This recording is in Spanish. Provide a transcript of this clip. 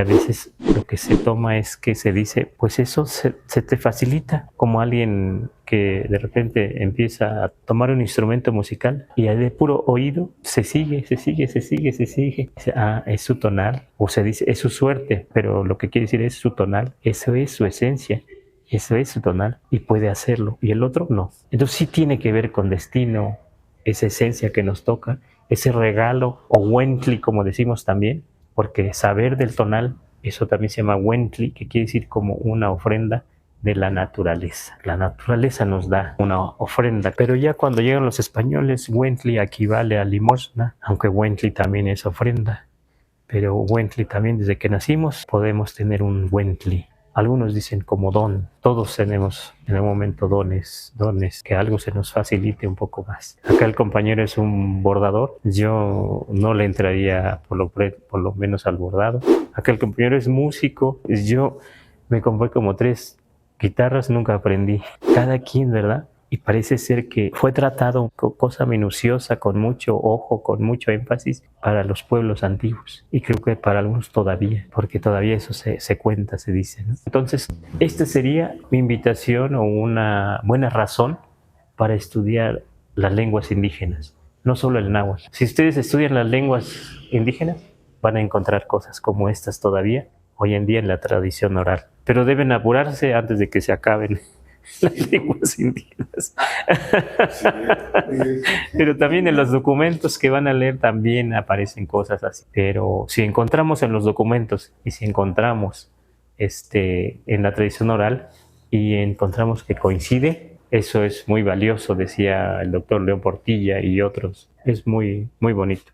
A veces lo que se toma es que se dice, pues eso se te facilita, como alguien que de repente empieza a tomar un instrumento musical y de puro oído se sigue, se sigue, se sigue, se sigue. Dice, ah, es su tonal, o se dice, es su suerte, pero lo que quiere decir es su tonal, eso es su esencia. Eso es su tonal y puede hacerlo, y el otro no. Entonces sí tiene que ver con destino, esa esencia que nos toca, ese regalo o Wentli, como decimos también, porque saber del tonal, eso también se llama Wentli, que quiere decir como una ofrenda de la naturaleza. La naturaleza nos da una ofrenda, pero ya cuando llegan los españoles, Wentli equivale a limosna, aunque Wentli también es ofrenda. Pero Wentli también, desde que nacimos, podemos tener un Wentli. Algunos dicen como don. Todos tenemos en algún momento dones, que algo se nos facilite un poco más. Acá el compañero es un bordador. Yo no le entraría por lo menos al bordado. Acá el compañero es músico. Yo me compré como 3 guitarras, nunca aprendí. Cada quien, ¿verdad? Y parece ser que fue tratado con cosa minuciosa, con mucho ojo, con mucho énfasis para los pueblos antiguos. Y creo que para algunos todavía, porque todavía eso se cuenta, se dice, ¿no? Entonces, esta sería mi invitación o una buena razón para estudiar las lenguas indígenas, no solo el náhuatl. Si ustedes estudian las lenguas indígenas, van a encontrar cosas como estas todavía, hoy en día en la tradición oral. Pero deben apurarse antes de que se acaben las lenguas indígenas. Pero también en los documentos que van a leer también aparecen cosas así. Pero si encontramos en los documentos y si encontramos en la tradición oral y encontramos que coincide, eso es muy valioso, decía el doctor León Portilla y otros. Es muy, muy bonito.